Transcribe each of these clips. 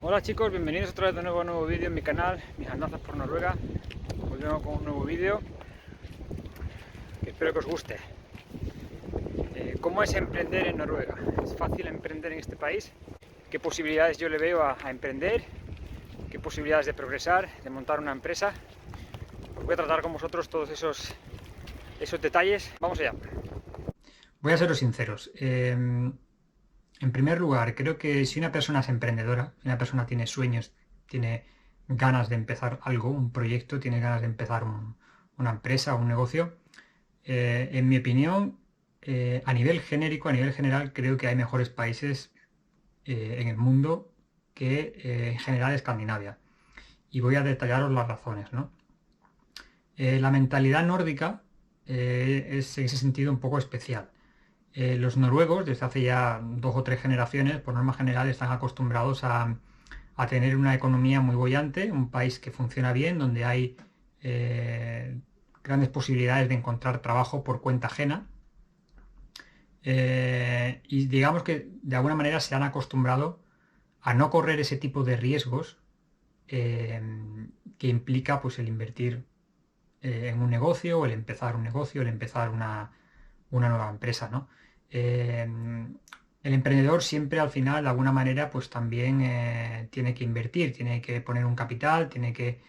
Hola chicos, bienvenidos otra vez de nuevo a un nuevo vídeo en mi canal, mis andanzas por Noruega. Hoy vengo con un nuevo vídeo que espero que os guste. ¿Cómo es emprender en Noruega? ¿Es fácil emprender en este país? ¿Qué posibilidades yo le veo a emprender? ¿Qué posibilidades de progresar, de montar una empresa? Os voy a tratar con vosotros todos esos detalles. Vamos allá. Voy a seros sinceros. En primer lugar, creo que si una persona es emprendedora, si una persona tiene sueños, tiene ganas de empezar algo, un proyecto, tiene ganas de empezar una empresa, un negocio, en mi opinión, a nivel genérico, a nivel general, creo que hay mejores países en el mundo que en general Escandinavia. Y voy a detallaros las razones, ¿no? La mentalidad nórdica es en ese sentido un poco especial. Los noruegos, desde hace ya 2 o 3 generaciones, por norma general, están acostumbrados a tener una economía muy boyante, un país que funciona bien, donde hay grandes posibilidades de encontrar trabajo por cuenta ajena. Y digamos que de alguna manera se han acostumbrado a no correr ese tipo de riesgos que implica pues, el invertir en un negocio, o el empezar un negocio, el empezar una nueva empresa, ¿no? El emprendedor siempre al final, de alguna manera, pues también tiene que invertir, tiene que poner un capital, tiene que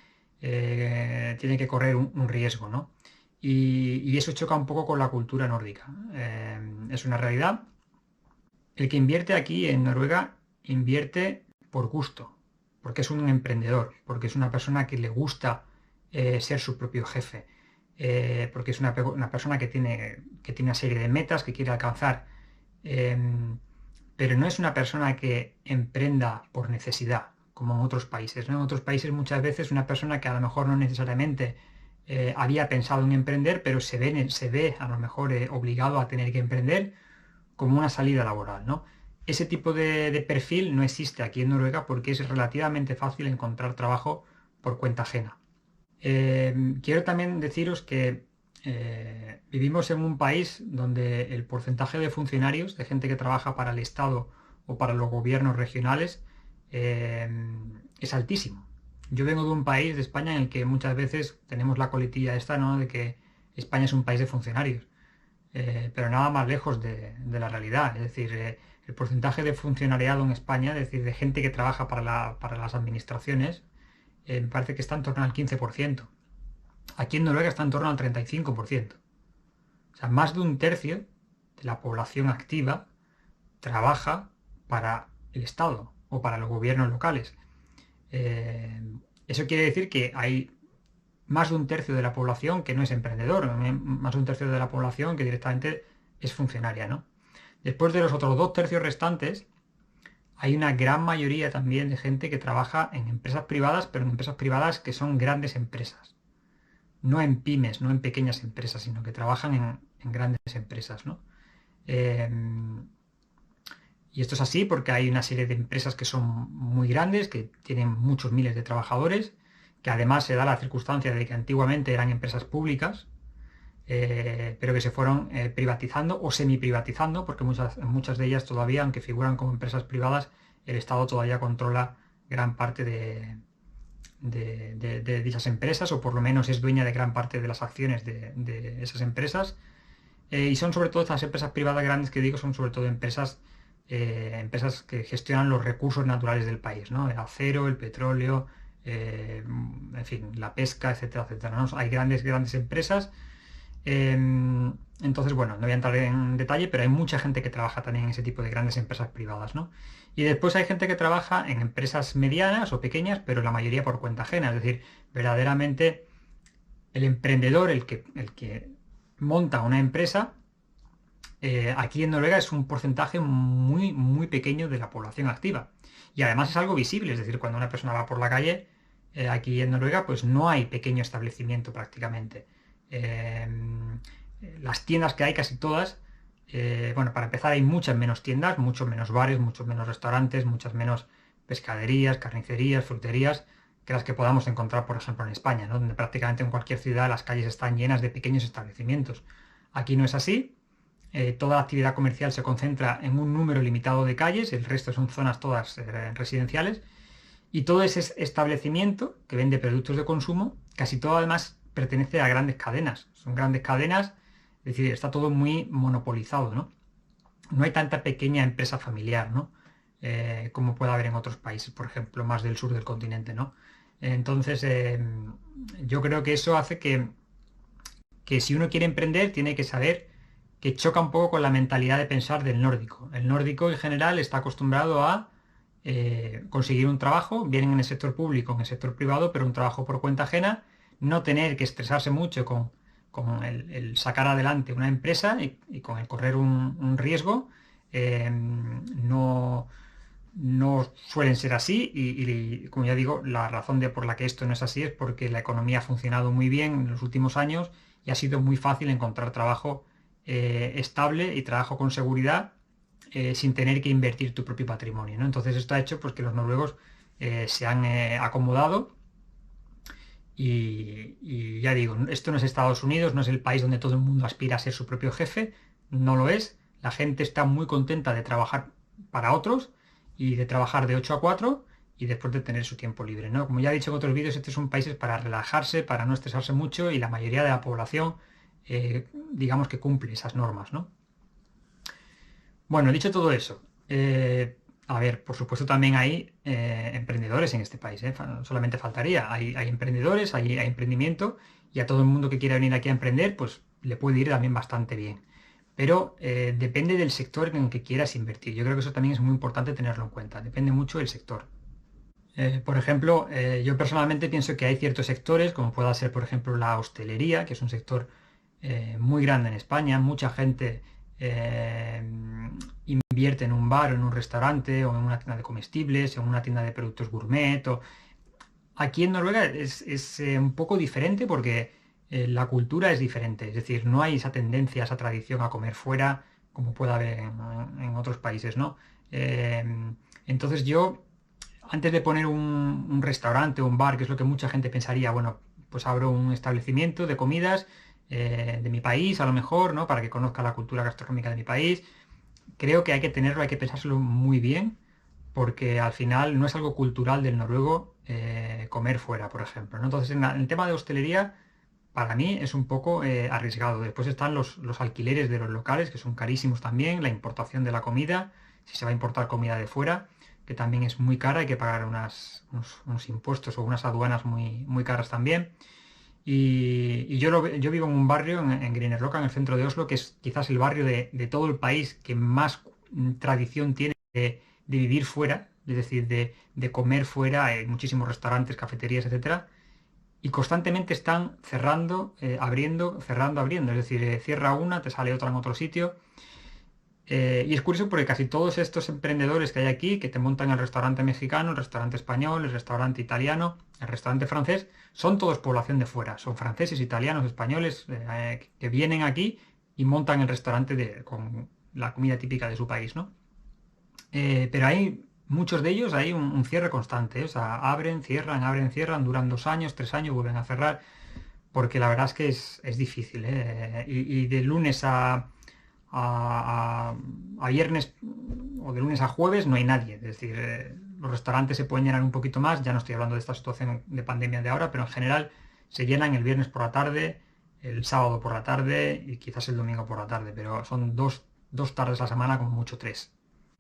correr un riesgo, ¿no? Y eso choca un poco con la cultura nórdica. Es una realidad. El que invierte aquí en Noruega invierte por gusto, porque es un emprendedor, porque es una persona que le gusta ser su propio jefe, porque es una persona que tiene una serie de metas que quiere alcanzar, pero no es una persona que emprenda por necesidad, como en otros países, ¿no? En otros países muchas veces una persona que a lo mejor no necesariamente había pensado en emprender, pero se ve a lo mejor obligado a tener que emprender como una salida laboral, ¿no? Ese tipo de perfil no existe aquí en Noruega porque es relativamente fácil encontrar trabajo por cuenta ajena. Quiero también deciros que vivimos en un país donde el porcentaje de funcionarios, de gente que trabaja para el Estado o para los gobiernos regionales, eh, es altísimo. Yo vengo de un país, de España, en el que muchas veces tenemos la coletilla esta, ¿no? De que España es un país de funcionarios. Pero nada más lejos de la realidad. Es decir, el porcentaje de funcionariado en España, es decir, de gente que trabaja para las administraciones, me parece que está en torno al 15%. Aquí en Noruega está en torno al 35%. O sea, más de un tercio de la población activa trabaja para el Estado o para los gobiernos locales. Eh, Eso quiere decir que hay más de un tercio de la población que no es emprendedor, más de un tercio de la población que directamente es funcionaria, ¿no? Después de los otros 2 tercios restantes, hay una gran mayoría también de gente que trabaja en empresas privadas, pero en empresas privadas que son grandes empresas. No en pymes, no en pequeñas empresas, sino que trabajan en grandes empresas, ¿no? Eh, y esto es así porque hay una serie de empresas que son muy grandes, que tienen muchos miles de trabajadores, que además se da la circunstancia de que antiguamente eran empresas públicas, pero que se fueron privatizando o semi-privatizando, porque muchas de ellas todavía, aunque figuran como empresas privadas, el Estado todavía controla gran parte de dichas empresas, o por lo menos es dueña de gran parte de las acciones de esas empresas. Y son sobre todo estas empresas privadas grandes que digo, son sobre todo empresas que gestionan los recursos naturales del país, ¿no? El acero, el petróleo, en fin, la pesca, etcétera, etcétera, ¿no? Hay grandes empresas. Entonces, bueno, no voy a entrar en detalle, pero hay mucha gente que trabaja también en ese tipo de grandes empresas privadas, ¿no? Y después hay gente que trabaja en empresas medianas o pequeñas, pero la mayoría por cuenta ajena. Es decir, verdaderamente el emprendedor, el que monta una empresa, aquí en Noruega es un porcentaje muy, muy pequeño de la población activa. Y además es algo visible, es decir, cuando una persona va por la calle, aquí en Noruega, pues no hay pequeño establecimiento prácticamente. Eh, las tiendas que hay, casi todas, bueno, para empezar hay muchas menos tiendas, muchos menos bares, muchos menos restaurantes, muchas menos pescaderías, carnicerías, fruterías, que las que podamos encontrar, por ejemplo, en España, ¿no? Donde prácticamente en cualquier ciudad las calles están llenas de pequeños establecimientos. Aquí no es así. Toda la actividad comercial se concentra en un número limitado de calles, el resto son zonas todas residenciales, Y todo ese establecimiento que vende productos de consumo, casi todo además pertenece a grandes cadenas. Son grandes cadenas, es decir, está todo muy monopolizado, ¿no? No hay tanta pequeña empresa familiar, ¿no? Como puede haber en otros países, por ejemplo, más del sur del continente, ¿no? Entonces, yo creo que eso hace que si uno quiere emprender, tiene que saber que choca un poco con la mentalidad de pensar del nórdico. El nórdico en general está acostumbrado a conseguir un trabajo, bien en el sector público, en el sector privado, pero un trabajo por cuenta ajena, no tener que estresarse mucho con el sacar adelante una empresa y con el correr un riesgo. No, no suelen ser así y, como ya digo, la razón por la que esto no es así es porque la economía ha funcionado muy bien en los últimos años y ha sido muy fácil encontrar trabajo estable y trabajo con seguridad sin tener que invertir tu propio patrimonio, ¿no? Entonces esto ha hecho pues, que los noruegos se han acomodado y ya digo, esto no es Estados Unidos, no es el país donde todo el mundo aspira a ser su propio jefe, no lo es. La gente está muy contenta de trabajar para otros y de trabajar de 8 a 4 y después de tener su tiempo libre, ¿no? Como ya he dicho en otros vídeos, este es un país para relajarse, para no estresarse mucho y la mayoría de la población, digamos que cumple esas normas, ¿no? Bueno, dicho todo eso, a ver, por supuesto también hay emprendedores en este país, solamente faltaría. Hay emprendedores, hay emprendimiento y a todo el mundo que quiera venir aquí a emprender, pues le puede ir también bastante bien. Pero depende del sector en el que quieras invertir. Yo creo que eso también es muy importante tenerlo en cuenta. Depende mucho del sector. Por ejemplo, yo personalmente pienso que hay ciertos sectores, como pueda ser, por ejemplo, la hostelería, que es un sector muy grande en España. Mucha gente eh, invierte en un bar o en un restaurante o en una tienda de comestibles o en una tienda de productos gourmet. Aquí en Noruega es un poco diferente porque la cultura es diferente. Es decir, no hay esa tendencia, esa tradición a comer fuera como puede haber en otros países, ¿no? Eh, entonces yo antes de poner un restaurante o un bar, que es lo que mucha gente pensaría, bueno, pues abro un establecimiento de comidas de mi país, a lo mejor, ¿no? Para que conozca la cultura gastronómica de mi país. Creo que hay que tenerlo, hay que pensárselo muy bien, porque al final no es algo cultural del noruego comer fuera, por ejemplo, ¿no? Entonces, en el tema de hostelería, para mí es un poco arriesgado. Después están los alquileres de los locales, que son carísimos también, la importación de la comida, si se va a importar comida de fuera, que también es muy cara, hay que pagar unos impuestos o unas aduanas muy, muy caras también. Y yo vivo en un barrio, en Grünerløkka, en el centro de Oslo, que es quizás el barrio de todo el país que más tradición tiene de vivir fuera, es decir, de comer fuera, hay muchísimos restaurantes, cafeterías, etcétera, y constantemente están cerrando, abriendo, cerrando, abriendo. Es decir, cierra una, te sale otra en otro sitio. Y es curioso porque casi todos estos emprendedores que hay aquí, que te montan el restaurante mexicano, el restaurante español, el restaurante italiano, el restaurante francés, son todos población de fuera. Son franceses, italianos, españoles, que vienen aquí y montan el restaurante con la comida típica de su país, ¿no? Pero hay muchos de ellos, hay un cierre constante, o sea, abren, cierran, duran 2 años, 3 años, vuelven a cerrar, porque la verdad es que es difícil, ¿eh? Y de lunes a viernes o de lunes a jueves no hay nadie, es decir, los restaurantes se pueden llenar un poquito más, ya no estoy hablando de esta situación de pandemia de ahora, pero en general se llenan el viernes por la tarde, el sábado por la tarde y quizás el domingo por la tarde, pero son dos tardes a la semana, como mucho tres.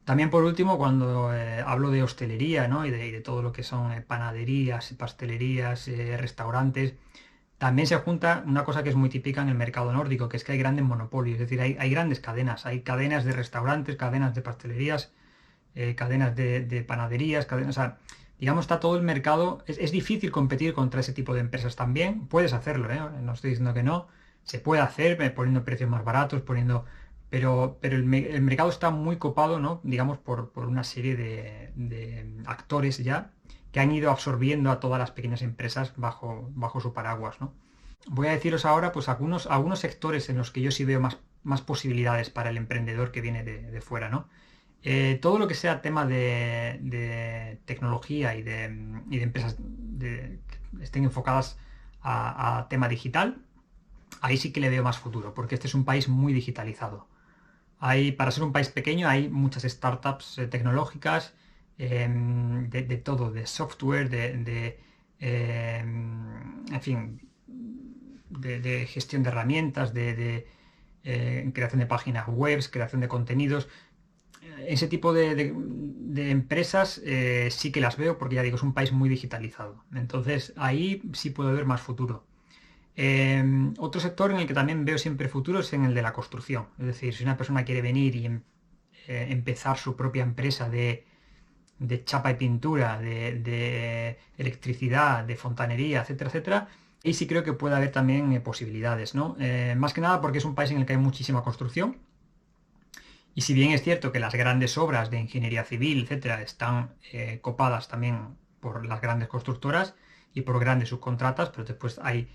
También por último, cuando hablo de hostelería, ¿no? y de todo lo que son panaderías, pastelerías, restaurantes, también se junta una cosa que es muy típica en el mercado nórdico, que es que hay grandes monopolios, es decir, hay grandes cadenas, hay cadenas de restaurantes, cadenas de pastelerías, cadenas de panaderías, cadenas, o sea, digamos, está todo el mercado, es difícil competir contra ese tipo de empresas también, puedes hacerlo, ¿eh? No estoy diciendo que no, se puede hacer poniendo precios más baratos, pero el mercado está muy copado, ¿no? Digamos, por una serie de actores ya que han ido absorbiendo a todas las pequeñas empresas bajo su paraguas, ¿no? Voy a deciros ahora pues algunos sectores en los que yo sí veo más posibilidades para el emprendedor que viene de fuera, ¿no? Todo lo que sea tema de tecnología y de empresas que estén enfocadas a tema digital, ahí sí que le veo más futuro, porque este es un país muy digitalizado. Para ser un país pequeño hay muchas startups tecnológicas de todo, de software, en fin, de gestión de herramientas, creación de páginas web, creación de contenidos. Ese tipo de empresas sí que las veo porque ya digo, es un país muy digitalizado. Entonces ahí sí puedo ver más futuro. Otro sector en el que también veo siempre futuro es en el de la construcción. Es decir, si una persona quiere venir y empezar su propia empresa de chapa y pintura, de electricidad, de fontanería, etcétera, etcétera, y sí creo que puede haber también posibilidades, ¿no? Más que nada porque es un país en el que hay muchísima construcción. Y si bien es cierto que las grandes obras de ingeniería civil, etcétera, están copadas también por las grandes constructoras y por grandes subcontratas, pero después hay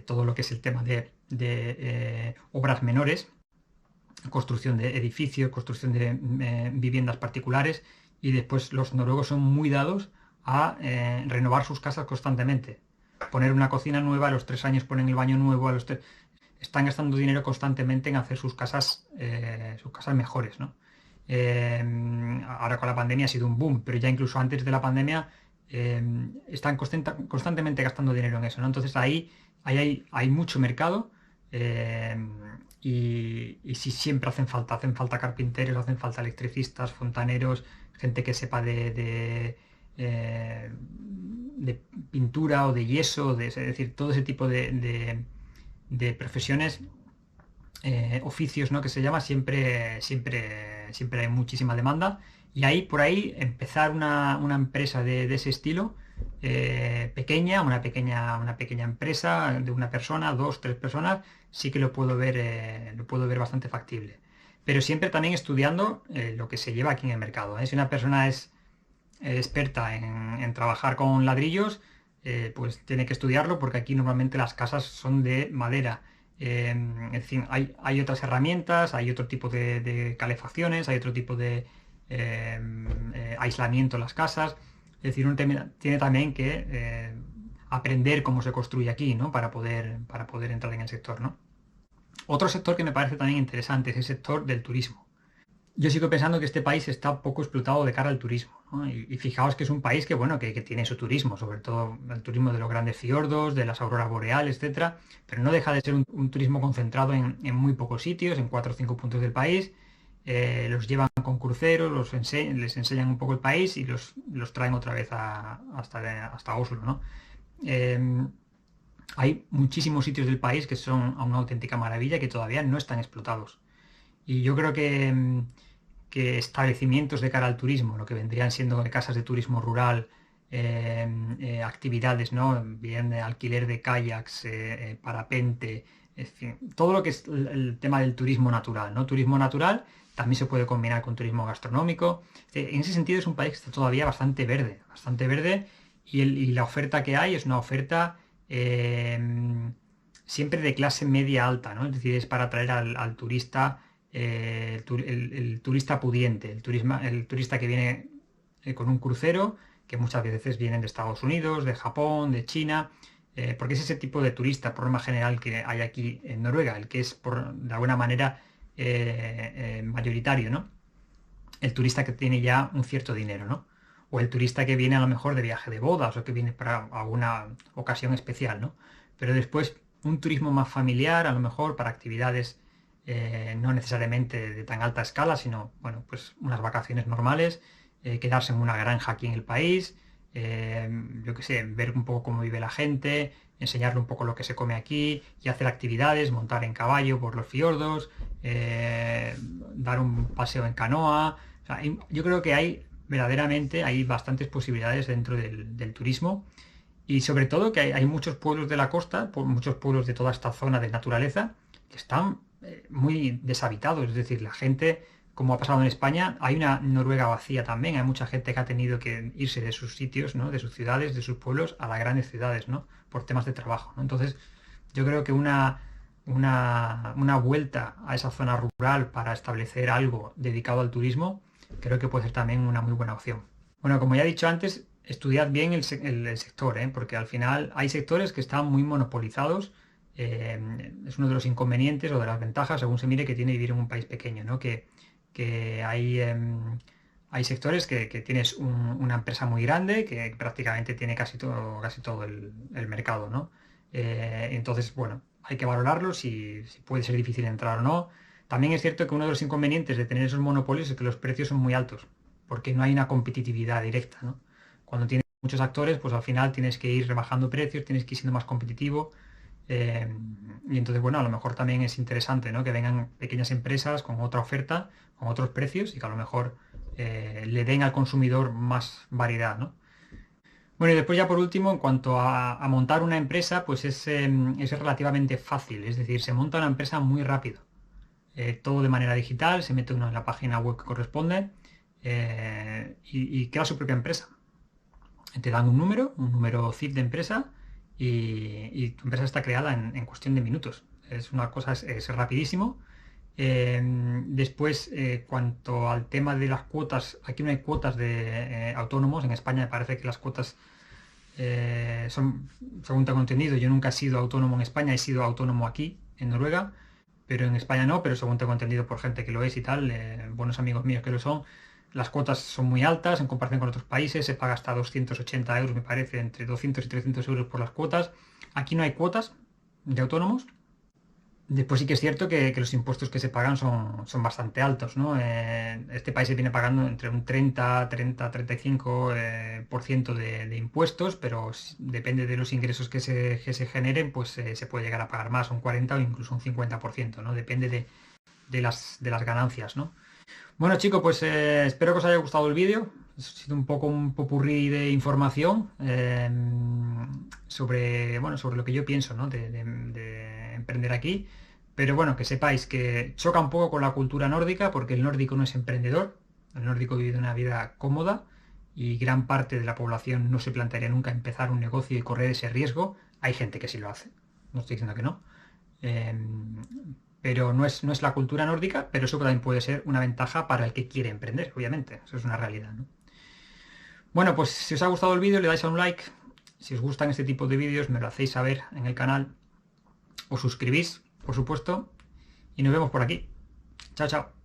todo lo que es el tema de obras menores, construcción de edificios, construcción de viviendas particulares, y después los noruegos son muy dados a renovar sus casas constantemente. Poner una cocina nueva, a los 3 años ponen el baño nuevo, a los están gastando dinero constantemente en hacer sus casas mejores, ¿no? Ahora con la pandemia ha sido un boom, pero ya incluso antes de la pandemia están constantemente gastando dinero en eso, ¿no? Entonces hay mucho mercado eh, y sí siempre hacen falta carpinteros, hacen falta electricistas, fontaneros, gente que sepa de pintura o de yeso, es decir, todo ese tipo de profesiones, oficios, ¿no? Que se llama, siempre hay muchísima demanda. Y ahí, por ahí, empezar una empresa de ese estilo, pequeña, una pequeña empresa de una persona, dos, tres personas, sí que lo puedo ver bastante factible. Pero siempre también estudiando lo que se lleva aquí en el mercado, ¿eh? Si una persona es experta en trabajar con ladrillos, pues tiene que estudiarlo porque aquí normalmente las casas son de madera. En fin, hay otras herramientas, hay otro tipo de calefacciones, hay otro tipo de aislamiento en las casas. Es decir, uno tiene también que aprender cómo se construye aquí, ¿no? Para poder entrar en el sector, ¿no? Otro sector que me parece también interesante es el sector del turismo. Yo sigo pensando que este país está poco explotado de cara al turismo, ¿no? Y fijaos que es un país que, bueno, que tiene su turismo, sobre todo el turismo de los grandes fiordos, de las auroras boreales, etcétera, pero no deja de ser un turismo concentrado en muy pocos sitios, en 4 o 5 puntos del país. Los llevan con cruceros, les enseñan un poco el país y los traen otra vez hasta Oslo, ¿no? Eh, Hay muchísimos sitios del país que son una auténtica maravilla que todavía no están explotados. Y yo creo que establecimientos de cara al turismo, lo que vendrían siendo casas de turismo rural, actividades, ¿no? Bien de alquiler de kayaks, parapente, en fin, todo lo que es el tema del turismo natural, ¿no? Turismo natural también se puede combinar con turismo gastronómico. En ese sentido es un país que está todavía bastante verde, y la oferta que hay es una oferta siempre de clase media alta, ¿no? Es decir, es para atraer al turista, el turista pudiente, el turista que viene con un crucero, que muchas veces vienen de Estados Unidos, de Japón, de China, porque es ese tipo de turista, por norma general, que hay aquí en Noruega, el que es de alguna manera mayoritario, ¿no? El turista que tiene ya un cierto dinero, ¿no? O el turista que viene a lo mejor de viaje de bodas o que viene para alguna ocasión especial, ¿no? Pero después un turismo más familiar, a lo mejor para actividades no necesariamente de tan alta escala, sino, bueno, pues unas vacaciones normales, quedarse en una granja aquí en el país, yo qué sé, ver un poco cómo vive la gente, enseñarle un poco lo que se come aquí y hacer actividades, montar en caballo por los fiordos, dar un paseo en canoa. O sea, yo creo que verdaderamente hay bastantes posibilidades dentro del turismo, y sobre todo que hay muchos pueblos de la costa, muchos pueblos de toda esta zona de naturaleza que están muy deshabitados. Es decir, la gente, como ha pasado en España, hay una Noruega vacía también, hay mucha gente que ha tenido que irse de sus sitios, ¿no? De sus ciudades, de sus pueblos a las grandes ciudades, ¿no? Por temas de trabajo, ¿no? Entonces, yo creo que una vuelta a esa zona rural para establecer algo dedicado al turismo, creo que puede ser también una muy buena opción. Bueno, como ya he dicho antes, estudiad bien el sector, ¿eh? Porque al final hay sectores que están muy monopolizados. Es uno de los inconvenientes o de las ventajas, según se mire, que tiene vivir en un país pequeño, ¿no? Que hay Hay sectores que tienes una empresa muy grande que prácticamente tiene casi todo el mercado, ¿no? Entonces, bueno, hay que valorarlo si puede ser difícil entrar o no. También es cierto que uno de los inconvenientes de tener esos monopolios es que los precios son muy altos, porque no hay una competitividad directa, ¿no? Cuando tienes muchos actores, pues al final tienes que ir rebajando precios, tienes que ir siendo más competitivo. eh, y entonces, bueno, a lo mejor también es interesante, ¿no? Que vengan pequeñas empresas con otra oferta, con otros precios y que a lo mejor le den al consumidor más variedad, ¿no? Bueno, y después ya por último, en cuanto a montar una empresa, pues es relativamente fácil, es decir, se monta una empresa muy rápido. Todo de manera digital, se mete uno en la página web que corresponde y crea su propia empresa. Te dan un número CIF de empresa y tu empresa está creada en cuestión de minutos. Es una cosa, es rapidísimo. Después, cuanto al tema de las cuotas, aquí no hay cuotas de autónomos. En España me parece que las cuotas son, según tengo entendido, yo nunca he sido autónomo en España, he sido autónomo aquí, en Noruega, pero en España no, pero según tengo entendido por gente que lo es y tal, buenos amigos míos que lo son, las cuotas son muy altas en comparación con otros países, se paga hasta 280 euros, me parece, entre 200 y 300 euros por las cuotas. Aquí no hay cuotas de autónomos. Después sí que es cierto que los impuestos que se pagan son bastante altos, ¿no? Este país se viene pagando entre un 35 por ciento de impuestos, pero depende de los ingresos que se generen, pues se puede llegar a pagar más, un 40 o incluso un 50%, ¿no? Depende de las ganancias, ¿no? Bueno, chicos, pues espero que os haya gustado el vídeo. Ha sido un poco un popurrí de información sobre lo que yo pienso, ¿no? de emprender aquí. Pero bueno, que sepáis que choca un poco con la cultura nórdica, porque el nórdico no es emprendedor. El nórdico vive una vida cómoda y gran parte de la población no se plantearía nunca empezar un negocio y correr ese riesgo. Hay gente que sí lo hace, no estoy diciendo que no. Em, pero no es la cultura nórdica, pero eso también puede ser una ventaja para el que quiere emprender, obviamente. Eso es una realidad, ¿no? Bueno, pues si os ha gustado el vídeo le dais a un like. Si os gustan este tipo de vídeos me lo hacéis saber en el canal. Os suscribís, por supuesto. Y nos vemos por aquí. Chao, chao.